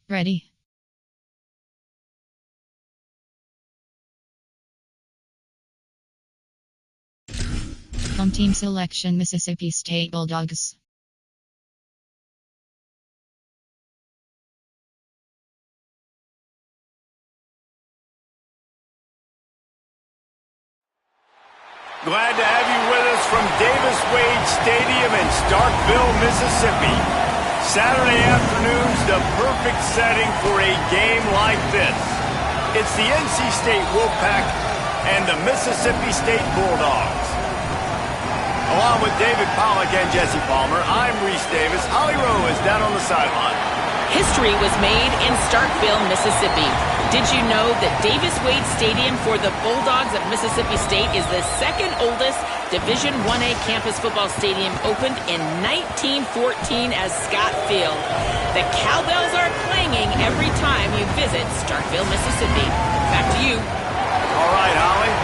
Ready. Home team selection Mississippi State Bulldogs. Glad to have you with us from Davis Wade Stadium in Starkville, Mississippi. Saturday afternoon's the perfect setting for a game like this. It's the NC State Wolfpack and the Mississippi State Bulldogs. Along with David Pollack and Jesse Palmer, I'm Reese Davis. Holly Rowe is down on the sideline. History was made in Starkville, Mississippi. Did you know that Davis Wade Stadium for the Bulldogs of Mississippi State is the second oldest Division I-A campus football stadium, opened in 1914 as Scott Field? The cowbells are clanging every time you visit Starkville, Mississippi. Back to you. All right, Holly.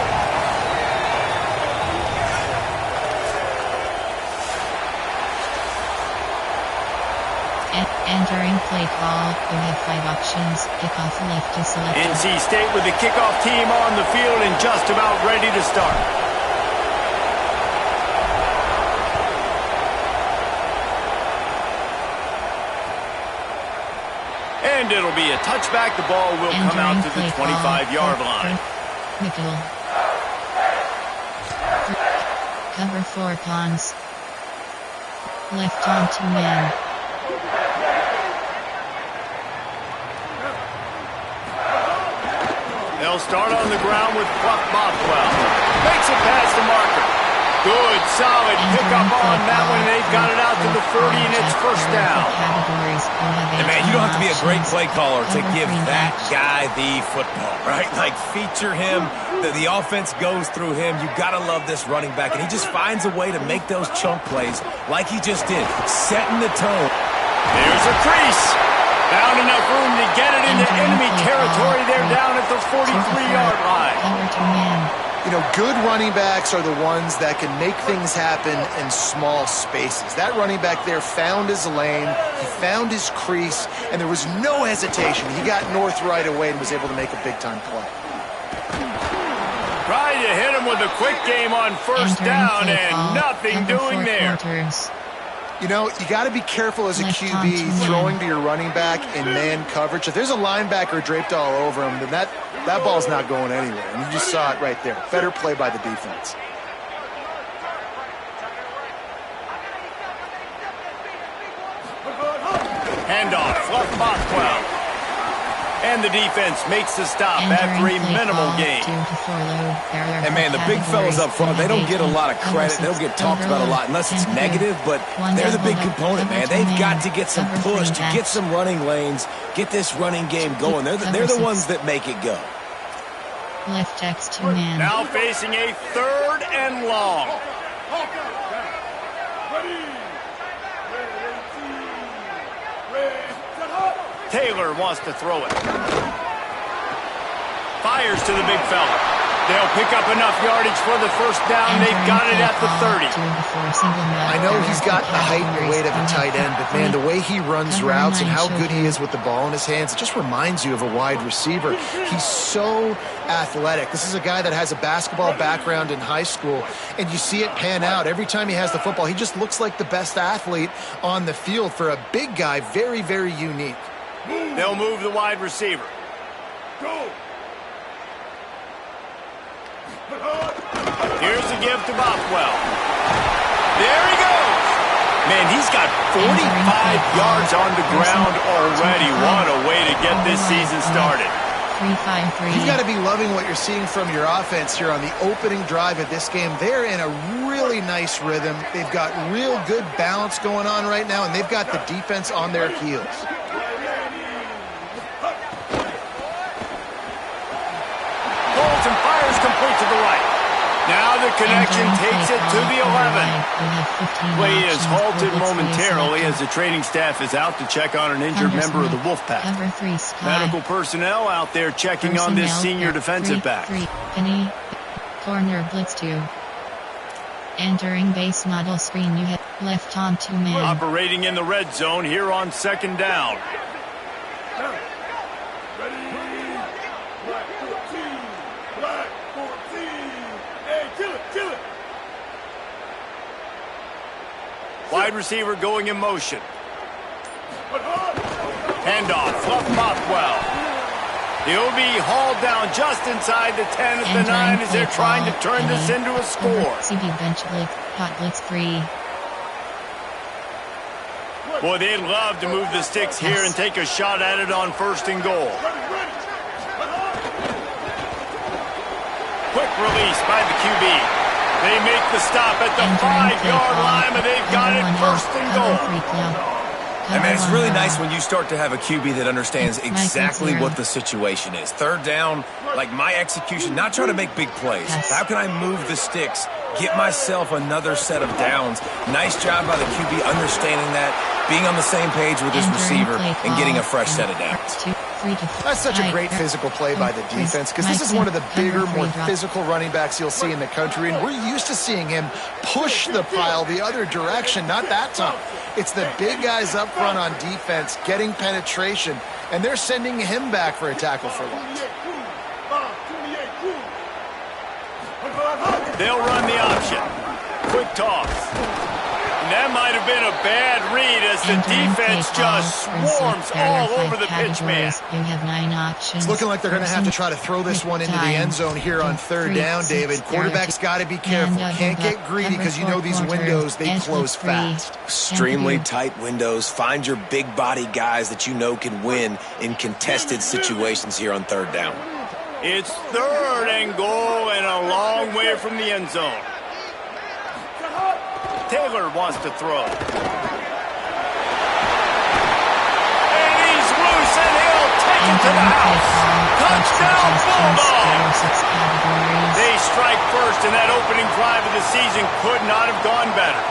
Entering play call, you have 5 options. Kickoff left to select. NC State with the kickoff team on the field and just about ready to start. And it'll be a touchback. The ball will come out to the 25-yard line. Nickel. Cover 4 pawns. Left on 2 men. They'll start on the ground with Fluff Bothwell. Makes it past the marker. Good, solid pickup on that one. They've got it out to the 30, and it's first down. And man, you don't have to be a great play caller to give that guy the football, right? Like, feature him. The offense goes through him. You got to love this running back, and he just finds a way to make those chunk plays like he just did, setting the tone. There's a crease. Found enough room to get it into enemy territory. They're down at the 43-yard line. You know, good running backs are the ones that can make things happen in small spaces. That running back there found his lane, he found his crease, and there was no hesitation. He got north right away and was able to make a big-time play. Tried to hit him with a quick game on first down, and nothing doing there. You know, you got to be careful as a QB throwing to your running back in man coverage. If there's a linebacker draped all over him, then that ball's not going anywhere. And you just saw it right there. Better play by the defense. Handoff, Fluff Bothwell. And the defense makes the stop after a minimal gain. And man, the big fellas up front, they don't get a lot of credit. They don't get talked about a lot unless it's negative, but they're the big component, man. They've got to get some push, to get some running lanes, get this running game going. They're the ones that make it go. Left X 2 man. Now facing a 3rd and long. Taylor wants to throw it. Fires to the big fella. They'll pick up enough yardage for the first down. They've got it at the 30. I know he's got the height and weight of a tight end, but man, the way he runs routes and how good he is with the ball in his hands, it just reminds you of a wide receiver. He's so athletic. This is a guy that has a basketball background in high school, and you see it pan out. Every time he has the football, he just looks like the best athlete on the field. For a big guy, very, very unique. They'll move the wide receiver. Go. Here's a give to Bothwell. There he goes. Man, he's got 45 yards on the ground already. What a way to get this season started. You've got to be loving what you're seeing from your offense here on the opening drive of this game. They're in a really nice rhythm. They've got real good balance going on right now, and they've got the defense on their heels. Holds and fires complete to the right. Now the connection takes it to the 11. Play is halted momentarily as the training staff is out to check on an injured member of the Wolfpack. Medical personnel out there checking on this senior defensive back. Penny, corner blitz 2. Entering base model screen, you have left on 2 men. Operating in the red zone here on 2nd down. Wide receiver going in motion. Handoff, Fluff Bothwell. He'll be hauled down just inside the 10 at the 9 as they're trying to turn this into a score. CB bench blitz, hot blitz 3. Boy, they'd love to move the sticks here and take a shot at it on 1st and goal. Quick release by the QB. They make the stop at the 5-yard line, but they've got it 1st and goal. And man, it's really nice when you start to have a QB that understands exactly what the situation is. 3rd down, like my execution, not trying to make big plays. How can I move the sticks, get myself another set of downs? Nice job by the QB understanding that, being on the same page with his receiver, and getting a fresh set of downs. That's such a great physical play by the defense because this is one of the bigger, more physical running backs you'll see in the country, and we're used to seeing him push the pile the other direction, not that time. It's the big guys up front on defense getting penetration, and they're sending him back for a tackle for loss. They'll run the option. Quick toss. And that might have been a bad read as the defense just swarms all over the pitch man. You have 9 options. It's looking like they're going to have to try to throw this one into the end zone here on 3rd down, David. Quarterback's got to be careful. Can't get greedy because you know these windows, they close fast. Extremely tight windows. Find your big body guys that you know can win in contested situations here on 3rd down. It's 3rd and goal and a long way from the end zone. Taylor wants to throw. And he's loose and he'll take it to the house. Touchdown Bulldogs! They strike first, and that opening drive of the season could not have gone better.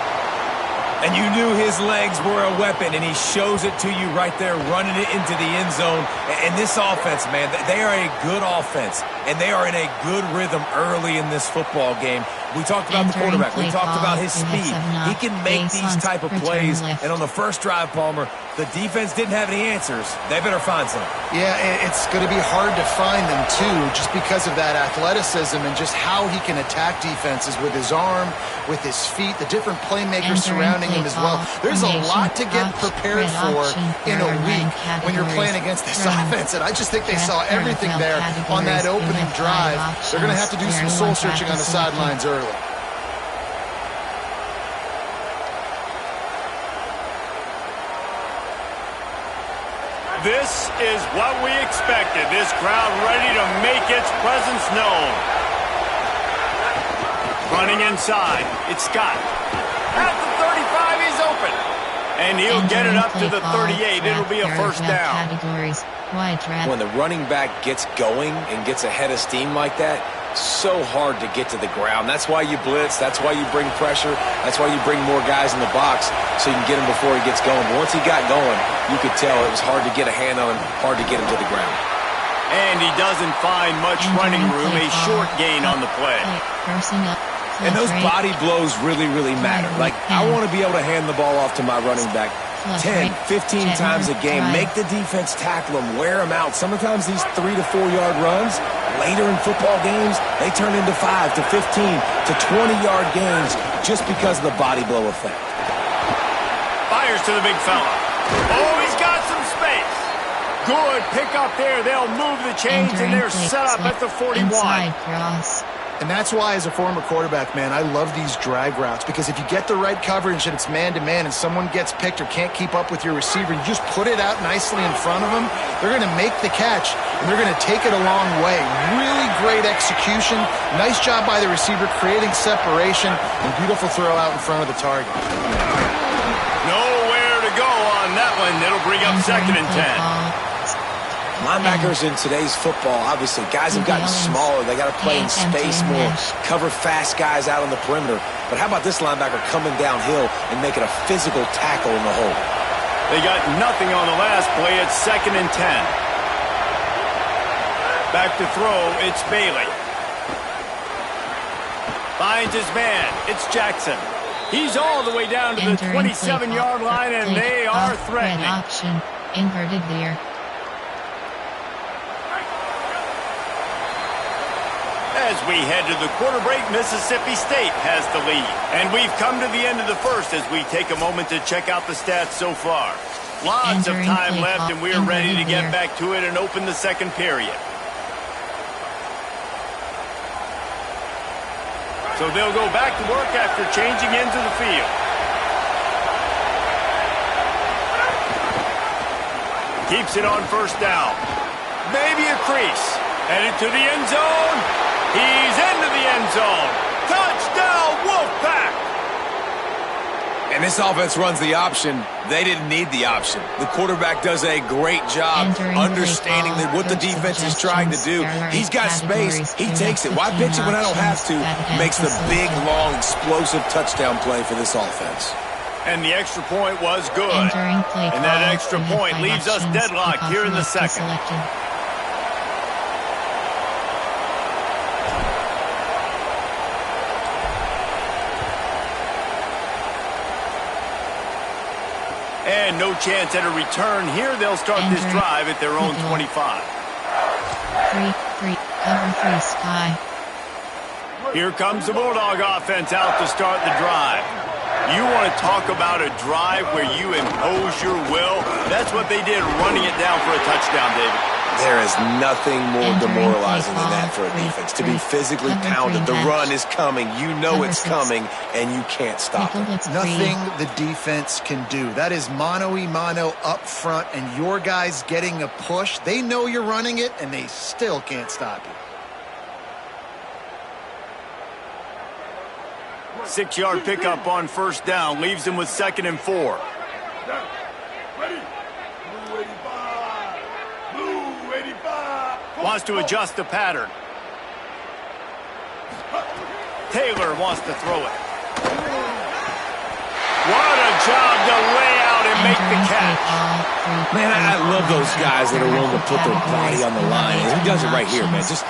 And you knew his legs were a weapon, and he shows it to you right there, running it into the end zone. And this offense, man, they are a good offense, and they are in a good rhythm early in this football game. We talked about the quarterback. We talked about his speed. He can make these type of plays. And on the first drive, Palmer, the defense didn't have any answers. They better find some. Yeah, it's going to be hard to find them, too, just because of that athleticism and just how he can attack defenses with his arm, with his feet, the different playmakers surrounding him as well. There's a lot to get prepared for in a week when you're playing against this offense, and I just think they saw everything there on that opening drive. They're going to have to do some soul-searching on the sidelines early. This is what we expected. This crowd ready to make its presence known. Running inside, it's Scott. At the 35, he's open. And he'll get it up to the 38. It'll be a 1st down. When the running back gets going and gets ahead of steam like that, so hard to get to the ground. That's why you blitz. That's why you bring pressure. That's why you bring more guys in the box so you can get him before he gets going. But once he got going, you could tell it was hard to get a hand on him, hard to get him to the ground. And he doesn't find much running room. A short gain on the play. And those body blows really, really matter. Like, I want to be able to hand the ball off to my running back 10, 15 times a game. Make the defense tackle them, wear them out. Sometimes these 3 to 4 yard runs, later in football games, they turn into 5 to 15 to 20-yard gains just because of the body blow effect. Fires to the big fella. Oh, he's got some space. Good pick up there. They'll move the chains, and they're set up at the 41. And that's why, as a former quarterback, man, I love these drag routes, because if you get the right coverage and it's man-to-man and someone gets picked or can't keep up with your receiver, you just put it out nicely in front of them, they're going to make the catch, and they're going to take it a long way. Really great execution. Nice job by the receiver creating separation, and beautiful throw out in front of the target. Nowhere to go on that one. It'll bring up 2nd and 10. Linebackers in today's football, obviously, guys have gotten smaller. They got to play in space more, cover fast guys out on the perimeter. But how about this linebacker coming downhill and making a physical tackle in the hole? They got nothing on the last play. It's 2nd and 10. Back to throw, it's Bailey. Finds his man. It's Jackson. He's all the way down to the 27-yard line, and they are threatening. Option inverted there. As we head to the quarter break, Mississippi State has the lead. And we've come to the end of the first as we take a moment to check out the stats so far. Lots of time left, and we are ready to get back to it and open the second period. So they'll go back to work after changing into the field. Keeps it on first down. Maybe a crease. Headed to the end zone. He's into the end zone. Touchdown, Wolfpack! And this offense runs the option. They didn't need the option. The quarterback does a great job understanding that what the defense is trying to do. He's got space. He takes it. Why pitch it when I don't have to? Makes the big, long, explosive touchdown play for this offense. And the extra point was good. And that extra point leaves us deadlocked here in the second. And no chance at a return here. They'll start this drive at their own 25. 3-3, cover 3 Sky. Here comes the Bulldog offense out to start the drive. You want to talk about a drive where you impose your will? That's what they did, running it down for a touchdown, David. There is nothing more demoralizing than that for a defense. To be physically pounded. The run is coming. You know it's coming, and you can't stop it. Nothing the defense can do. That is mano-a-mano up front, and your guys getting a push. They know you're running it, and they still can't stop you. 6-yard pickup on first down. Leaves him with 2nd and 4. Wants to adjust the pattern. Taylor wants to throw it. What a job to lay out and make the catch. Man, I love those guys that are willing to put their body on the line. And he does it right here, man. Just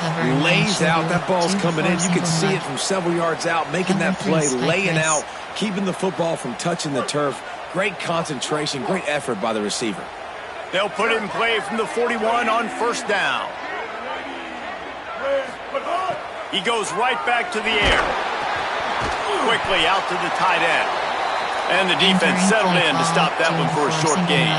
lays out. That ball's coming in. You can see it from several yards out, making that play, laying out, keeping the football from touching the turf. Great concentration, great effort by the receiver. They'll put it in play from the 41 on first down. He goes right back to the air. Quickly out to the tight end. And the defense settled in to stop that one for a short gain.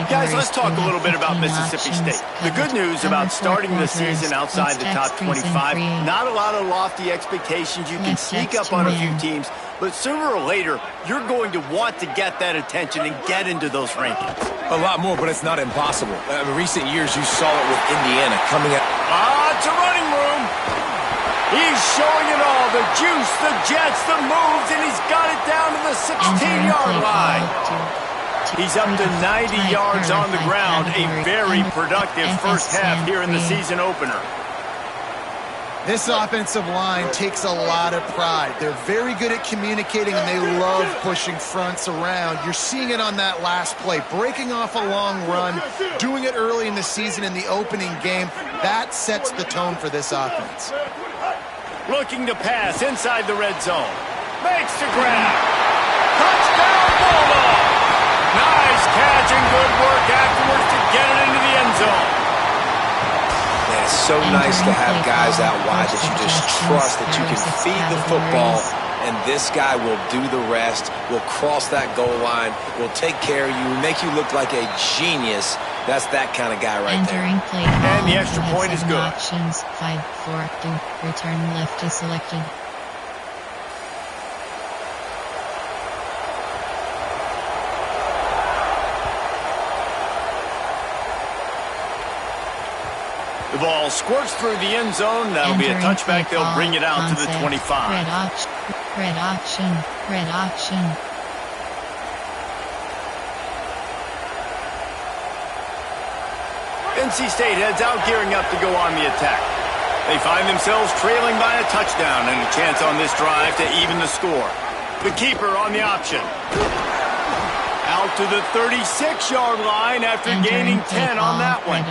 Guys, let's talk a little bit about Mississippi State. The good news about starting the season outside the top 25, not a lot of lofty expectations. You can sneak up on a few teams, but sooner or later, you're going to want to get that attention and get into those rankings. A lot more, but it's not impossible. In recent years, you saw it with Indiana coming out. It's a running room. He's showing it all, the juice, the jets, the moves, and he's got it down to the 16-yard line. He's up to 90 yards on the ground, a very productive first half here in the season opener. This offensive line takes a lot of pride. They're very good at communicating, and they love pushing fronts around. You're seeing it on that last play, breaking off a long run, doing it early in the season in the opening game. That sets the tone for this offense. Looking to pass inside the red zone. Makes the grab. Touchdown, Bulldog! Nice catch and good work afterwards to get it into the end zone. Man, it's so nice to have guys out wide that you just trust that you can feed the football, and this guy will do the rest, will cross that goal line, will take care of you, make you look like a genius. That's that kind of guy right there. And the extra point is good. Options 5, 4, 2. Return left is selected. The ball squirts through the end zone. That'll be a touchback. They'll bring it out to the 25. Red option. NC State heads out, gearing up to go on the attack. They find themselves trailing by a touchdown and a chance on this drive to even the score. The keeper on the option. Out to the 36-yard line after gaining 10 on that one.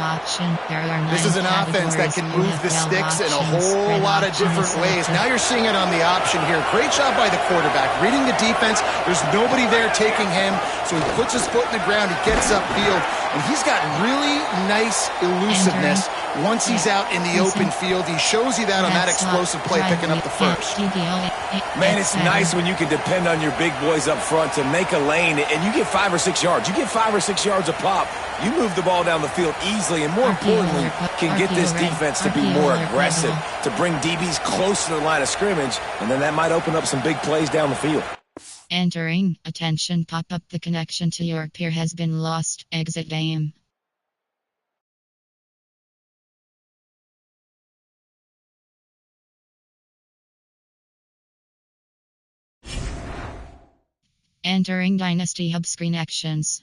This is an offense that can move the sticks in a whole lot of different ways. Now you're seeing it on the option here. Great job by the quarterback. Reading the defense. There's nobody there taking him, so he puts his foot in the ground. He gets upfield, and he's got really nice elusiveness Once he's out in the open field, he shows you that on that explosive play, picking up the first. Man, it's nice when you can depend on your big boys up front to make a lane, and you get 5 or 6 yards. You get 5 or 6 yards a pop. You move the ball down the field easily, and more importantly, can get this defense to be more aggressive, to bring DBs close to the line of scrimmage, and then that might open up some big plays down the field. Entering, attention, pop up, the connection to your peer has been lost, exit game. Entering Dynasty Hub screen actions.